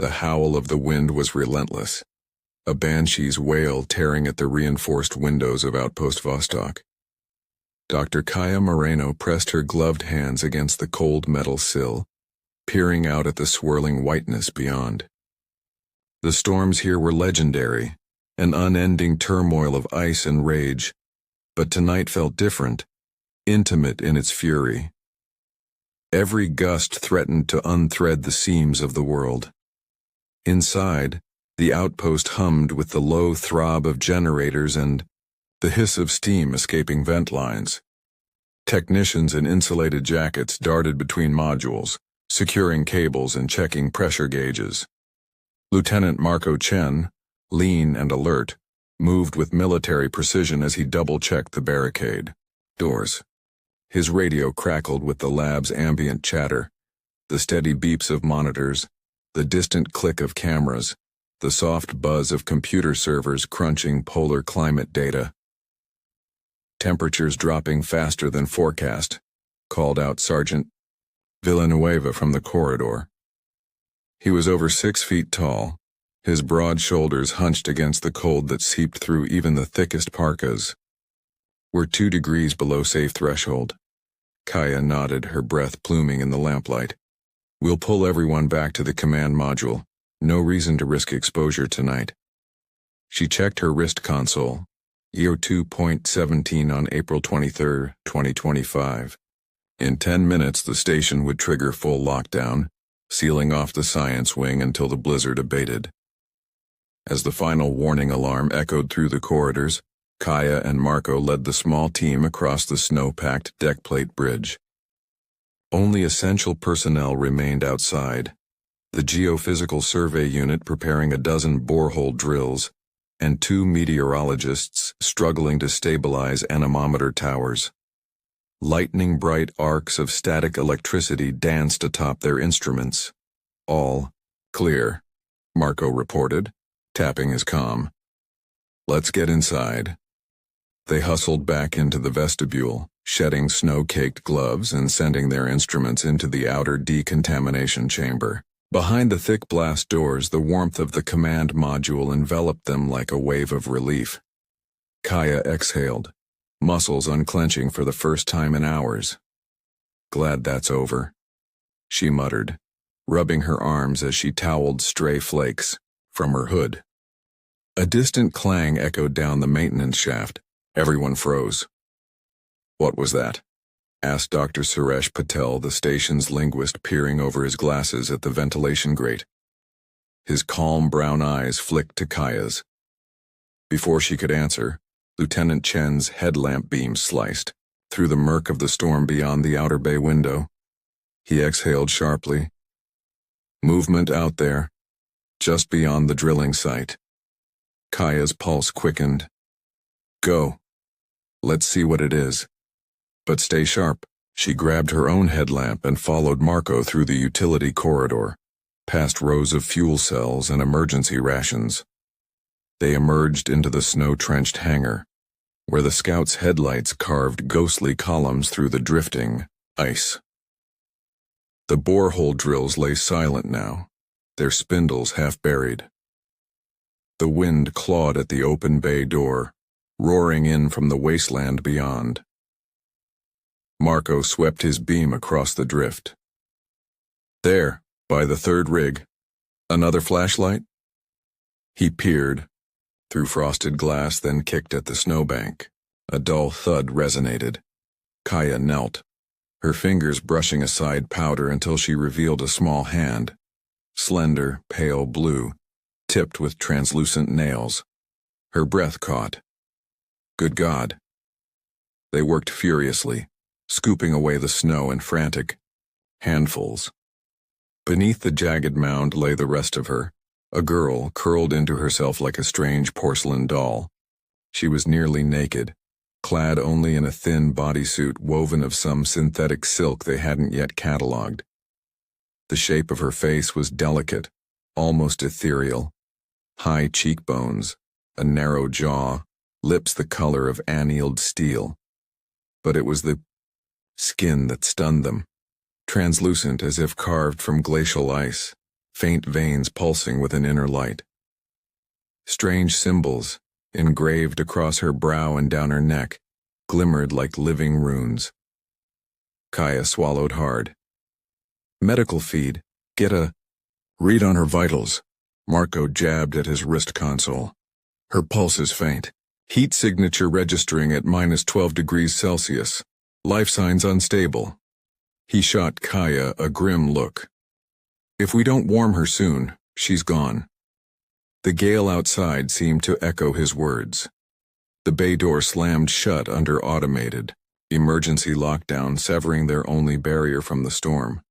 The howl of the wind was relentless, a banshee's wail tearing at the reinforced windows of Outpost Vostok. Dr. Kaya Moreno pressed her gloved hands against the cold metal sill, peering out at the swirling whiteness beyond. The storms here were legendary, an unending turmoil of ice and rage, but tonight felt different, intimate in its fury. Every gust threatened to unthread the seams of the world. Inside, the outpost hummed with the low throb of generators and the hiss of steam escaping vent lines. Technicians in insulated jackets darted between modules, securing cables and checking pressure gauges. Lieutenant Marco Chen, lean and alert, moved with military precision as he double-checked the barricade doors. His radio crackled with the lab's ambient chatter, the steady beeps of monitors, the distant click of cameras, the soft buzz of computer servers crunching polar climate data. "Temperatures dropping faster than forecast," called out Sergeant Villanueva from the corridor. He was over 6 feet tall, his broad shoulders hunched against the cold that seeped through even the thickest parkas. "We're 2 degrees below safe threshold." Kaya nodded, her breath pluming in the lamplight. "We'll pull everyone back to the command module. No reason to risk exposure tonight." She checked her wrist console. EO 2.17 on April 23, 2025. In 10 minutes the station would trigger full lockdown, sealing off the science wing until the blizzard abated. As the final warning alarm echoed through the corridors, Kaya and Marco led the small team across the snow-packed deckplate bridge. Only essential personnel remained outside, the geophysical survey unit preparing a dozen borehole drills, and 2 meteorologists struggling to stabilize anemometer towers. Lightning-bright arcs of static electricity danced atop their instruments. "All clear," Marco reported, tapping his comm. "Let's get inside." They hustled back into the vestibule, shedding snow-caked gloves and sending their instruments into the outer decontamination chamber. Behind the thick blast doors, the warmth of the command module enveloped them like a wave of relief. Kaya exhaled, muscles unclenching for the first time in hours. "Glad that's over," she muttered, rubbing her arms as she toweled stray flakes from her hood. A distant clang echoed down the maintenance shaft. Everyone froze. "What was that?" asked Dr. Suresh Patel, the station's linguist, peering over his glasses at the ventilation grate. His calm brown eyes flicked to Kaya's. Before she could answer, Lieutenant Chen's headlamp beam sliced through the murk of the storm beyond the outer bay window. He exhaled sharply. "Movement out there, just beyond the drilling site." Kaya's pulse quickened. "Go. Let's see what it is. But stay sharp." She grabbed her own headlamp and followed Marco through the utility corridor, past rows of fuel cells and emergency rations. They emerged into the snow-trenched hangar, where the scouts' headlights carved ghostly columns through the drifting ice. The borehole drills lay silent now, their spindles half buried. The wind clawed at the open bay door, roaring in from the wasteland beyond. Marco swept his beam across the drift. "There, by the 3rd rig. Another flashlight?" He peered through frosted glass, then kicked at the snowbank. A dull thud resonated. Kaya knelt, her fingers brushing aside powder until she revealed a small hand, slender, pale blue, tipped with translucent nails. Her breath caught. Good God. They worked furiously, scooping away the snow in frantic handfuls. Beneath the jagged mound lay the rest of her, a girl curled into herself like a strange porcelain doll. She was nearly naked, clad only in a thin bodysuit woven of some synthetic silk they hadn't yet catalogued. The shape of her face was delicate, almost ethereal. High cheekbones, a narrow jaw, lips the color of annealed steel. But it was the skin that stunned them, translucent as if carved from glacial ice, faint veins pulsing with an inner light. Strange symbols, engraved across her brow and down her neck, glimmered like living runes. Kaya swallowed hard. Medical feed. Get a read on her vitals. Marco jabbed at his wrist console. Her pulse is faint. Heat signature registering at -12 degrees Celsius. Life signs unstable. He shot Kaya a grim look. If we don't warm her soon, she's gone. The gale outside seemed to echo his words. The bay door slammed shut under automated emergency lockdown, severing their only barrier from the storm.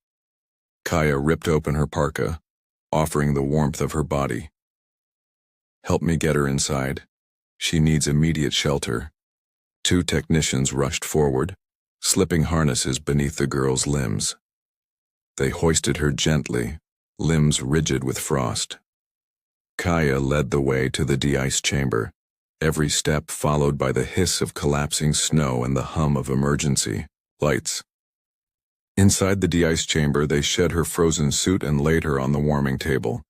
Kaya ripped open her parka, offering the warmth of her body. Help me get her inside. She needs immediate shelter. 2 technicians rushed forward, slipping harnesses beneath the girl's limbs. They hoisted her gently, limbs rigid with frost. Kaya led the way to the de-ice chamber, every step followed by the hiss of collapsing snow and the hum of emergency lights. Inside the de-ice chamber, they shed her frozen suit and laid her on the warming table.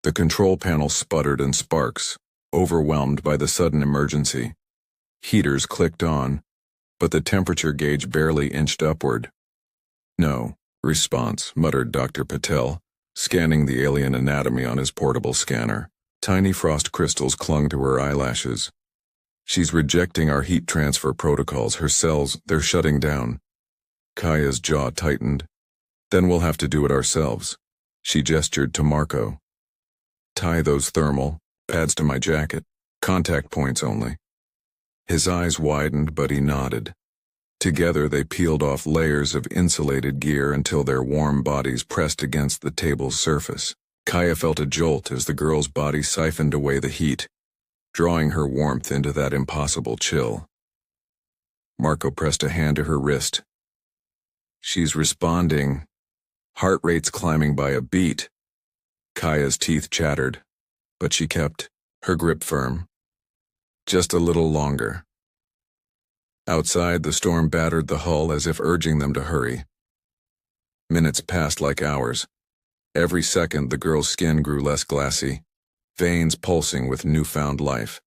The control panel sputtered in sparks, overwhelmed by the sudden emergency. Heaters clicked on, but the temperature gauge barely inched upward. No response, muttered Dr. Patel, scanning the alien anatomy on his portable scanner. Tiny frost crystals clung to her eyelashes. She's rejecting our heat transfer protocols. Her cells, they're shutting down. Kaya's jaw tightened. Then we'll have to do it ourselves. She gestured to Marco. Tie those thermal pads to my jacket. Contact points only. His eyes widened, but he nodded. Together they peeled off layers of insulated gear until their warm bodies pressed against the table's surface. Kaya felt a jolt as the girl's body siphoned away the heat, drawing her warmth into that impossible chill. Marco pressed a hand to her wrist. She's responding. Heart rate's climbing by a beat. Kaya's teeth chattered, but she kept her grip firm. Just a little longer. Outside, the storm battered the hull as if urging them to hurry. Minutes passed like hours. Every second, the girl's skin grew less glassy, veins pulsing with newfound life.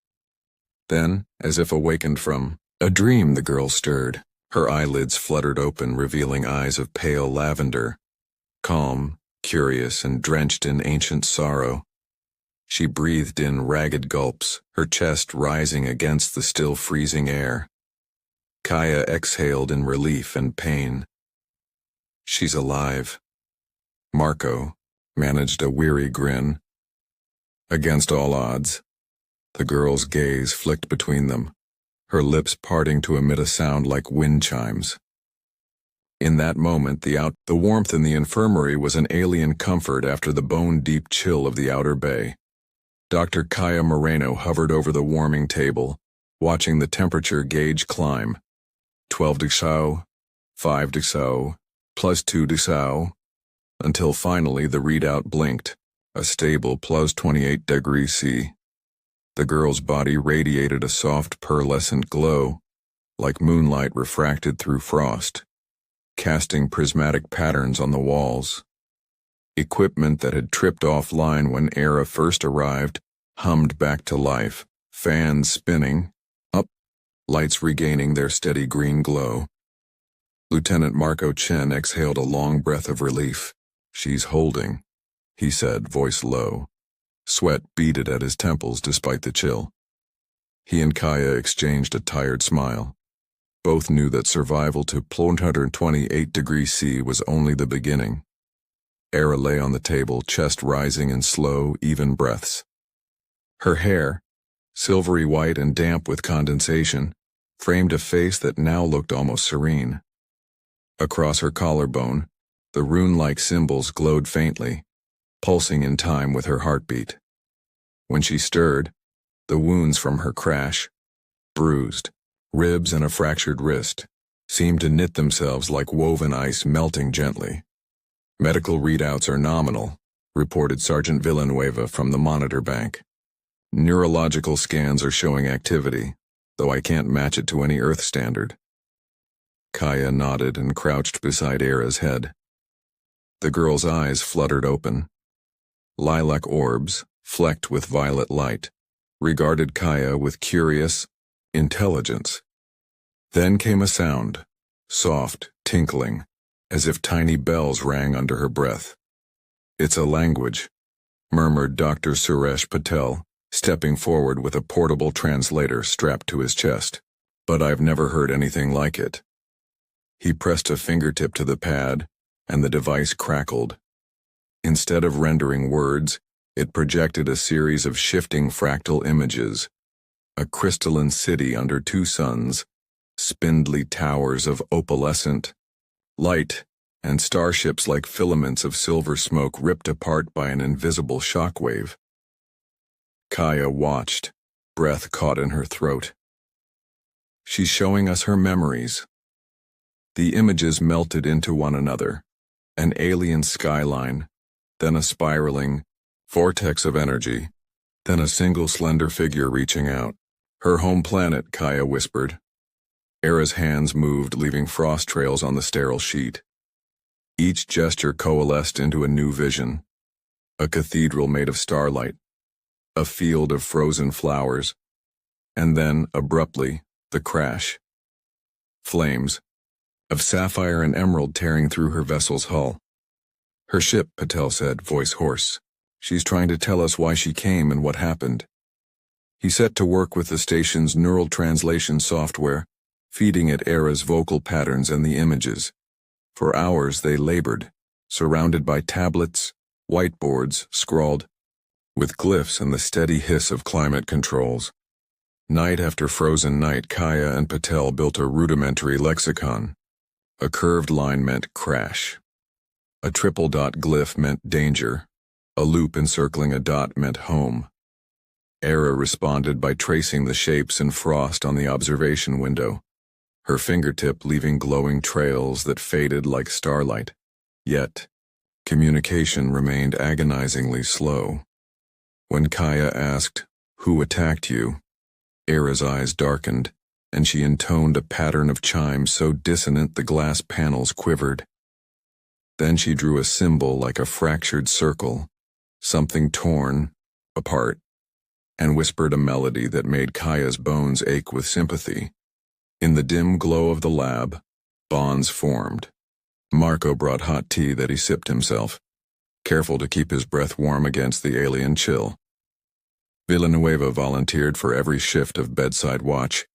Then, as if awakened from a dream, the girl stirred. Her eyelids fluttered open, revealing eyes of pale lavender, calm, curious, and drenched in ancient sorrow. She breathed in ragged gulps, her chest rising against the still freezing air. Kaya exhaled in relief and pain. She's alive. Marco managed a weary grin. Against all odds, the girl's gaze flicked between them, her lips parting to emit a sound like wind chimes. In that moment, the warmth in the infirmary was an alien comfort after the bone-deep chill of the outer bay. Dr. Kaya Moreno hovered over the warming table, watching the temperature gauge climb. 12 degrees, 5 degrees, +2 degrees, until finally the readout blinked, a stable +28 degrees C. The girl's body radiated a soft pearlescent glow, like moonlight refracted through frost, casting prismatic patterns on the walls. Equipment that had tripped offline when Era first arrived hummed back to life, fans spinning, up, lights regaining their steady green glow. Lieutenant Marco Chen exhaled a long breath of relief. She's holding, he said, voice low. Sweat beaded at his temples despite the chill. He and Kaya exchanged a tired smile. Both knew that survival to 128 degrees C was only the beginning. Era lay on the table, chest rising in slow, even breaths. Her hair, silvery white and damp with condensation, framed a face that now looked almost serene. Across her collarbone, the rune-like symbols glowed faintly, pulsing in time with her heartbeat. When she stirred, the wounds from her crash, bruised, ribs and a fractured wrist, seemed to knit themselves like woven ice melting gently. Medical readouts are nominal, reported Sergeant Villanueva from the monitor bank. Neurological scans are showing activity, though I can't match it to any Earth standard. Kaya nodded and crouched beside Era's head. The girl's eyes fluttered open. lilac orbs, flecked with violet light, regarded Kaya with curious intelligence. Then came a sound, soft, tinkling, as if tiny bells rang under her breath. "It's a language," murmured Dr. Suresh Patel, stepping forward with a portable translator strapped to his chest. "But I've never heard anything like it." He pressed a fingertip to the pad, and the device crackled. Instead of rendering words, it projected a series of shifting fractal images. A crystalline city under two suns, spindly towers of opalescent light, and starships like filaments of silver smoke ripped apart by an invisible shockwave. Kaya watched, breath caught in her throat. "She's showing us her memories." The images melted into one another, an alien skyline, then a spiraling vortex of energy, then a single slender figure reaching out. "Her home planet," Kaya whispered. Era's hands moved, leaving frost trails on the sterile sheet. Each gesture coalesced into a new vision. A cathedral made of starlight, a field of frozen flowers, and then, abruptly, the crash. Flames, of sapphire and emerald tearing through her vessel's hull. "Her ship," Patel said, voice hoarse. "She's trying to tell us why she came and what happened." He set to work with the station's neural translation software, feeding it Era's vocal patterns and the images. For hours they labored, surrounded by tablets, whiteboards, scrawled with glyphs and the steady hiss of climate controls. Night after frozen night, Kaya and Patel built a rudimentary lexicon. A curved line meant crash. A triple dot glyph meant danger. A loop encircling a dot meant home. Era responded by tracing the shapes in frost on the observation window, her fingertip leaving glowing trails that faded like starlight. Yet, communication remained agonizingly slow. When Kaya asked, "Who attacked you?" Era's eyes darkened, and she intoned a pattern of chimes so dissonant the glass panels quivered. Then she drew a symbol like a fractured circle, something torn apart, and whispered a melody that made Kaya's bones ache with sympathy. In the dim glow of the lab, bonds formed. Marco brought hot tea that he sipped himself, careful to keep his breath warm against the alien chill. Villanueva volunteered for every shift of bedside watch,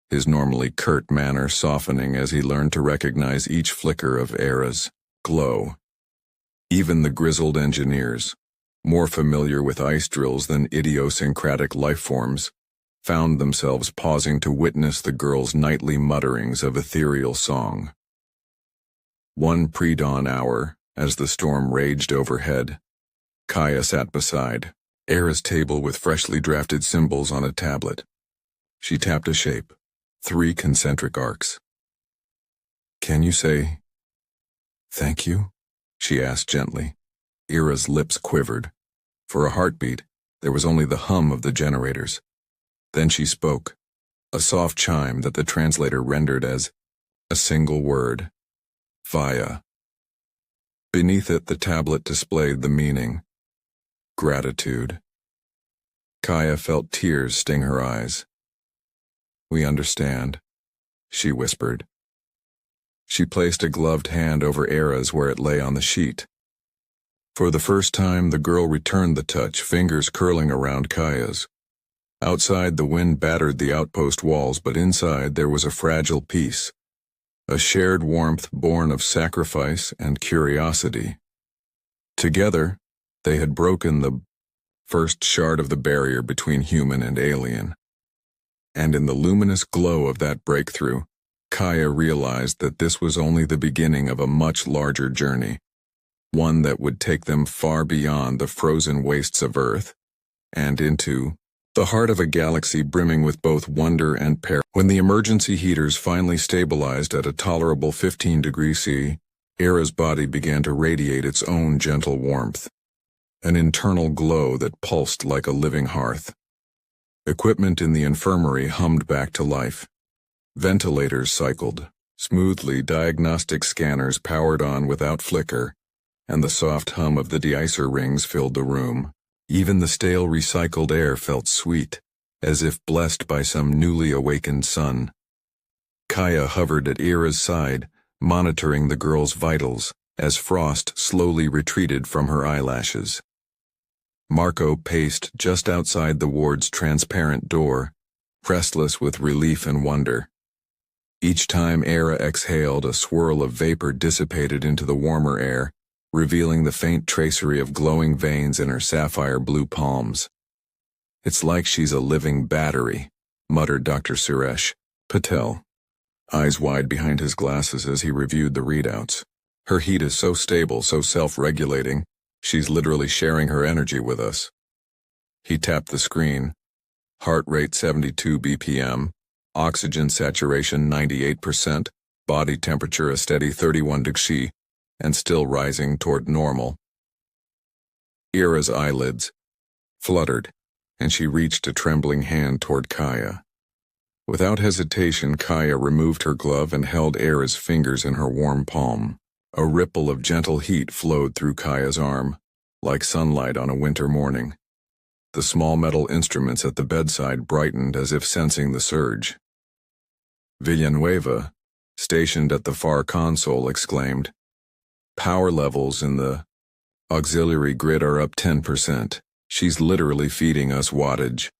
his normally curt manner softening as he learned to recognize each flicker of Era's glow. Even the grizzled engineers, more familiar with ice drills than idiosyncratic lifeforms, found themselves pausing to witness the girl's nightly mutterings of ethereal song. One pre-dawn hour, as the storm raged overhead, Kaya sat beside Era's table with freshly drafted symbols on a tablet. She tapped a shape, 3 concentric arcs. "Can you say thank you?" she asked gently. Era's lips quivered. For a heartbeat, there was only the hum of the generators. Then she spoke, a soft chime that the translator rendered as a single word, "Via." Beneath it, the tablet displayed the meaning, gratitude. Kaya felt tears sting her eyes. "We understand," she whispered. She placed a gloved hand over Era's where it lay on the sheet. For the first time, the girl returned the touch, fingers curling around Kaya's. Outside, the wind battered the outpost walls, but inside there was a fragile peace, a shared warmth born of sacrifice and curiosity. Together, they had broken the first shard of the barrier between human and alien. And in the luminous glow of that breakthrough, Kaya realized that this was only the beginning of a much larger journey, one that would take them far beyond the frozen wastes of Earth and into the heart of a galaxy brimming with both wonder and peril. When the emergency heaters finally stabilized at a tolerable 15 degrees C, Era's body began to radiate its own gentle warmth, an internal glow that pulsed like a living hearth. Equipment in the infirmary hummed back to life. Ventilators cycled smoothly, diagnostic scanners powered on without flicker, and the soft hum of the deicer rings filled the room. Even the stale recycled air felt sweet, as if blessed by some newly awakened sun. Kaya hovered at Ira's side, monitoring the girl's vitals, as frost slowly retreated from her eyelashes. Marco paced just outside the ward's transparent door, restless with relief and wonder. Each time Ira exhaled, a swirl of vapor dissipated into the warmer air, revealing the faint tracery of glowing veins in her sapphire blue palms. "It's like she's a living battery," muttered Dr. Suresh Patel, eyes wide behind his glasses as he reviewed the readouts. "Her heat is so stable, so self-regulating, she's literally sharing her energy with us." He tapped the screen. Heart rate 72 BPM, oxygen saturation 98%, body temperature a steady 31 degrees, and still rising toward normal. Ira's eyelids fluttered, and she reached a trembling hand toward Kaya. Without hesitation, Kaya removed her glove and held Ira's fingers in her warm palm. A ripple of gentle heat flowed through Kaya's arm, like sunlight on a winter morning. The small metal instruments at the bedside brightened as if sensing the surge. Villanueva, stationed at the far console, exclaimed, "Power levels in the auxiliary grid are up 10%. She's literally feeding us wattage."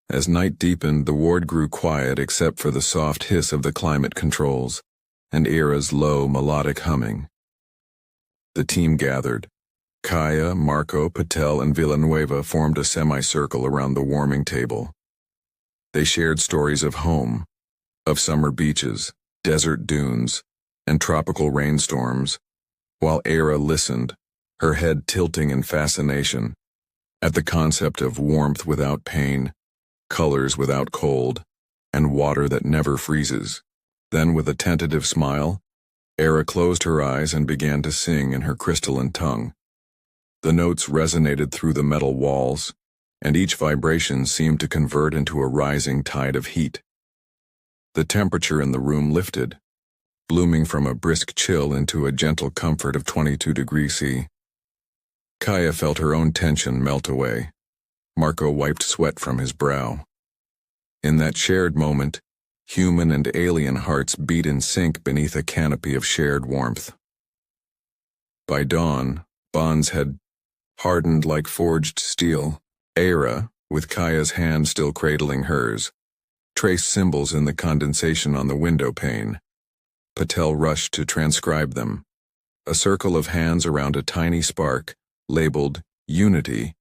As night deepened, the ward grew quiet except for the soft hiss of the climate controls and Ira's low, melodic humming. The team gathered. Kaya, Marco, Patel, and Villanueva formed a semicircle around the warming table. They shared stories of home, of summer beaches, desert dunes, and tropical rainstorms, while Ira listened, her head tilting in fascination, at the concept of warmth without pain, colors without cold, and water that never freezes. Then, with a tentative smile, Ira closed her eyes and began to sing in her crystalline tongue. The notes resonated through the metal walls, and each vibration seemed to convert into a rising tide of heat. The temperature in the room lifted, blooming from a brisk chill into a gentle comfort of 22 degrees C. Kaya felt her own tension melt away. Marco wiped sweat from his brow. In that shared moment, human and alien hearts beat in sync beneath a canopy of shared warmth. By dawn, bonds had hardened like forged steel. Ira, with Kaya's hand still cradling hers, traced symbols in the condensation on the window pane. Patel rushed to transcribe them. A circle of hands around a tiny spark, labeled Unity,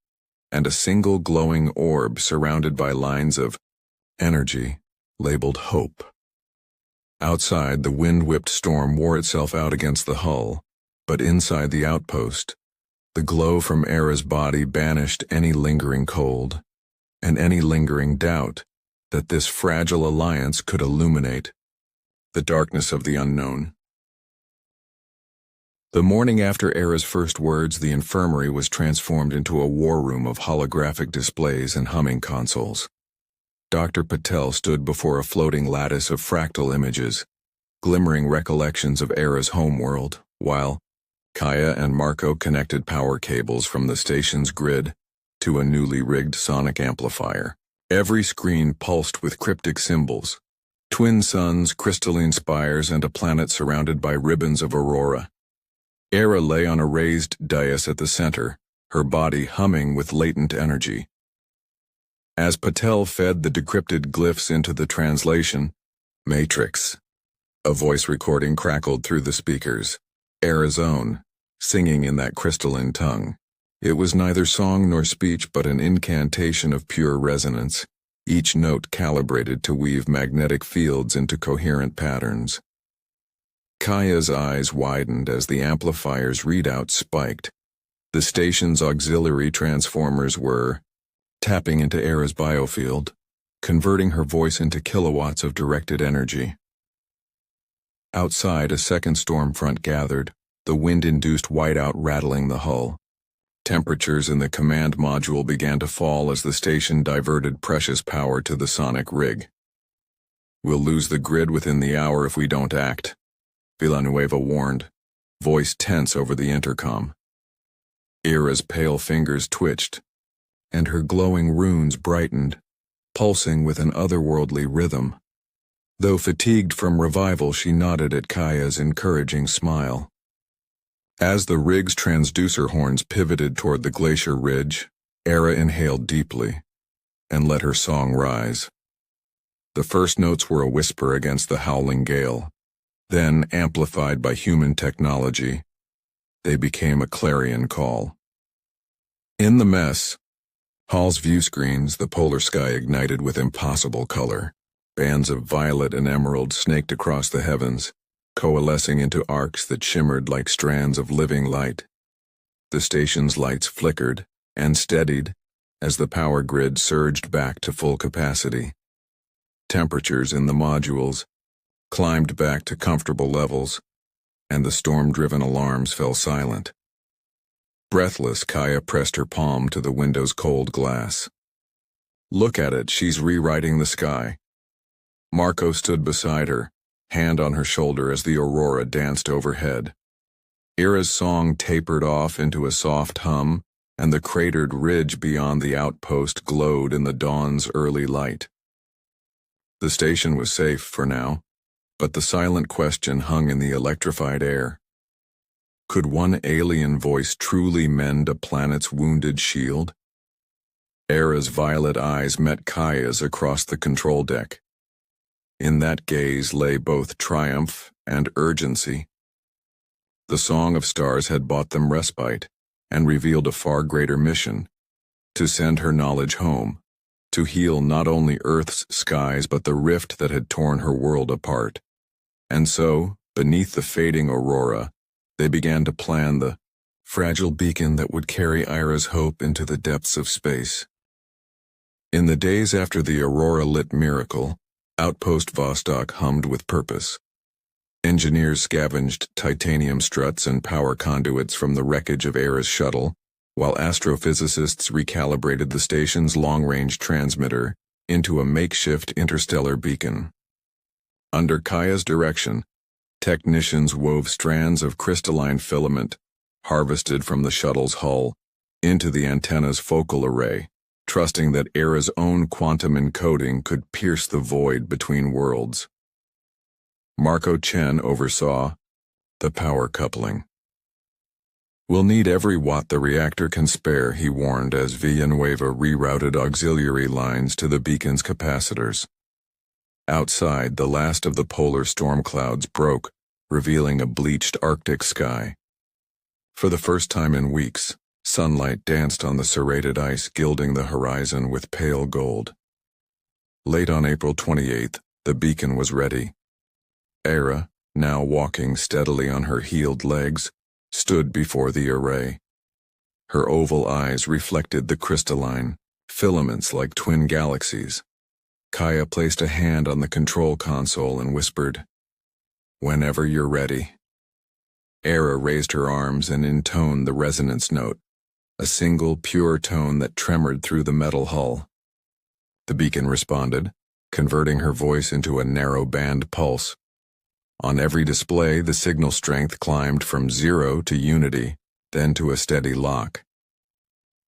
and a single glowing orb surrounded by lines of energy, labeled Hope. Outside, the wind-whipped storm wore itself out against the hull, but inside the outpost, the glow from Ira's body banished any lingering cold, and any lingering doubt that this fragile alliance could illuminate the darkness of the unknown. The morning after Ira's first words, the infirmary was transformed into a war room of holographic displays and humming consoles. Dr. Patel stood before a floating lattice of fractal images, glimmering recollections of Ira's homeworld, while Kaya and Marco connected power cables from the station's grid to a newly rigged sonic amplifier. Every screen pulsed with cryptic symbols, twin suns, crystalline spires, and a planet surrounded by ribbons of aurora. Ira lay on a raised dais at the center, her body humming with latent energy. As Patel fed the decrypted glyphs into the translation matrix, a voice recording crackled through the speakers, Ira's own, singing in that crystalline tongue. It was neither song nor speech but an incantation of pure resonance, each note calibrated to weave magnetic fields into coherent patterns. Kaya's eyes widened as the amplifier's readout spiked. The station's auxiliary transformers were tapping into Ira's biofield, converting her voice into kilowatts of directed energy. Outside, a second storm front gathered, the wind-induced whiteout rattling the hull. Temperatures in the command module began to fall as the station diverted precious power to the sonic rig. "We'll lose the grid within the hour if we don't act," Villanueva warned, voice tense over the intercom. Ira's pale fingers twitched, and her glowing runes brightened, pulsing with an otherworldly rhythm. Though fatigued from revival, she nodded at Kaya's encouraging smile. As the rig's transducer horns pivoted toward the glacier ridge, Ira inhaled deeply and let her song rise. The first notes were a whisper against the howling gale. Then, amplified by human technology, they became a clarion call. In the mess, Hall's view screens, the polar sky ignited with impossible color. Bands of violet and emerald snaked across the heavens, coalescing into arcs that shimmered like strands of living light. The station's lights flickered and steadied as the power grid surged back to full capacity. Temperatures in the modules climbed back to comfortable levels, and the storm-driven alarms fell silent. Breathless, Kaya pressed her palm to the window's cold glass. Look at it, she's rewriting the sky. Marco stood beside her, hand on her shoulder as the aurora danced overhead. Ira's song tapered off into a soft hum, and the cratered ridge beyond the outpost glowed in the dawn's early light. The station was safe for now, but the silent question hung in the electrified air. Could one alien voice truly mend a planet's wounded shield? Ira's violet eyes met Kaya's across the control deck. In that gaze lay both triumph and urgency. The Song of Stars had bought them respite and revealed a far greater mission: to send her knowledge home, to heal not only Earth's skies but the rift that had torn her world apart. And so, beneath the fading aurora, they began to plan the fragile beacon that would carry Ira's hope into the depths of space. In the days after the aurora-lit miracle, Outpost Vostok hummed with purpose. Engineers scavenged titanium struts and power conduits from the wreckage of Ira's shuttle, while astrophysicists recalibrated the station's long-range transmitter into a makeshift interstellar beacon. Under Kaya's direction, technicians wove strands of crystalline filament, harvested from the shuttle's hull, into the antenna's focal array, trusting that Ira's own quantum encoding could pierce the void between worlds. Marco Chen oversaw the power coupling. We'll need every watt the reactor can spare, he warned as Villanueva rerouted auxiliary lines to the beacon's capacitors. Outside, the last of the polar storm clouds broke, revealing a bleached Arctic sky. For the first time in weeks, sunlight danced on the serrated ice, gilding the horizon with pale gold. Late on April 28th, the beacon was ready. Ira, now walking steadily on her heeled legs, stood before the array. Her oval eyes reflected the crystalline filaments like twin galaxies. Kaya placed a hand on the control console and whispered, "Whenever you're ready." Ira raised her arms and intoned the resonance note, a single pure tone that tremored through the metal hull. The beacon responded, converting her voice into a narrow-band pulse. On every display, the signal strength climbed from 0 to unity, then to a steady lock.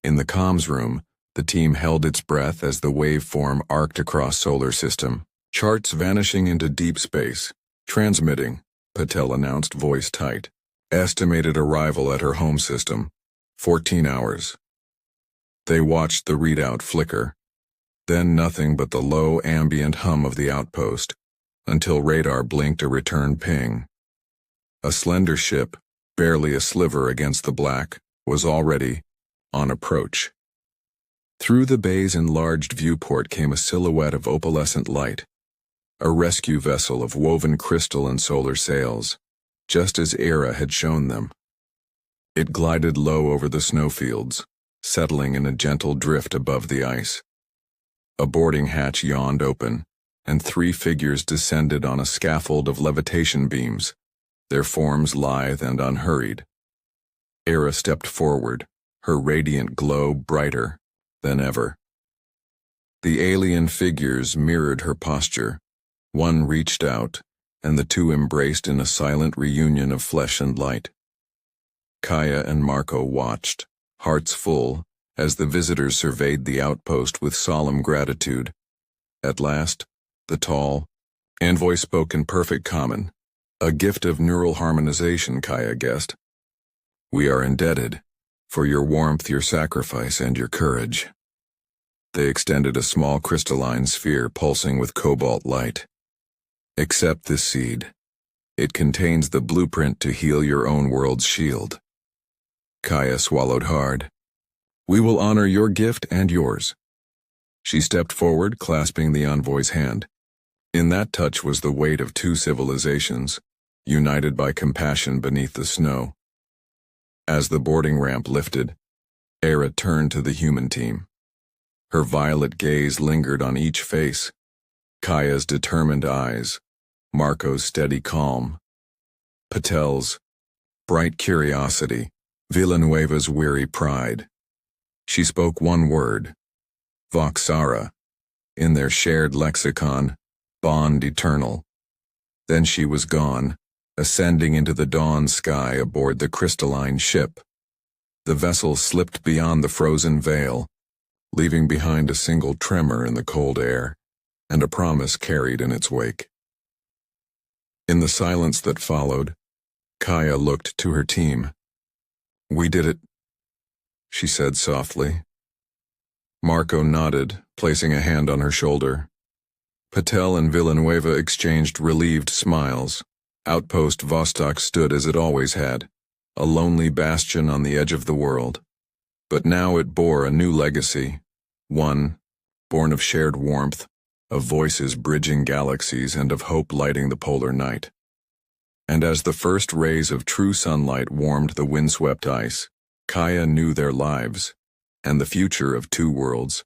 In the comms room, the team held its breath as the waveform arced across solar system, charts vanishing into deep space. Transmitting, Patel announced, voice tight. Estimated arrival at her home system, 14 hours. They watched the readout flicker, then nothing but the low ambient hum of the outpost, until radar blinked a return ping. A slender ship, barely a sliver against the black, was already on approach. Through the bay's enlarged viewport came a silhouette of opalescent light, a rescue vessel of woven crystal and solar sails, just as Ira had shown them. It glided low over the snowfields, settling in a gentle drift above the ice. A boarding hatch yawned open, and 3 figures descended on a scaffold of levitation beams, their forms lithe and unhurried. Ira stepped forward, her radiant glow brighter than ever. The alien figures mirrored her posture. One reached out, and the two embraced in a silent reunion of flesh and light. Kaya and Marco watched, hearts full, as the visitors surveyed the outpost with solemn gratitude. At last, the tall envoy spoke in perfect common, a gift of neural harmonization, Kaya guessed. "We are indebted for your warmth, your sacrifice, and your courage." They extended a small crystalline sphere pulsing with cobalt light. "Accept this seed. It contains the blueprint to heal your own world's shield." Kaya swallowed hard. "We will honor your gift and yours." She stepped forward, clasping the envoy's hand. In that touch was the weight of two civilizations, united by compassion beneath the snow. As the boarding ramp lifted, Era turned to the human team. Her violet gaze lingered on each face. Kaya's determined eyes, Marco's steady calm, Patel's bright curiosity, Villanueva's weary pride. She spoke one word, Voxara, in their shared lexicon, bond eternal. Then she was gone, ascending into the dawn sky aboard the crystalline ship. The vessel slipped beyond the frozen veil, leaving behind a single tremor in the cold air, and a promise carried in its wake. In the silence that followed, Kaya looked to her team. "We did it," she said softly. Marco nodded, placing a hand on her shoulder. Patel and Villanueva exchanged relieved smiles. Outpost Vostok stood as it always had, a lonely bastion on the edge of the world. But now it bore a new legacy, one born of shared warmth, of voices bridging galaxies, and of hope lighting the polar night. And as the first rays of true sunlight warmed the windswept ice, Kaya knew their lives, and the future of two worlds,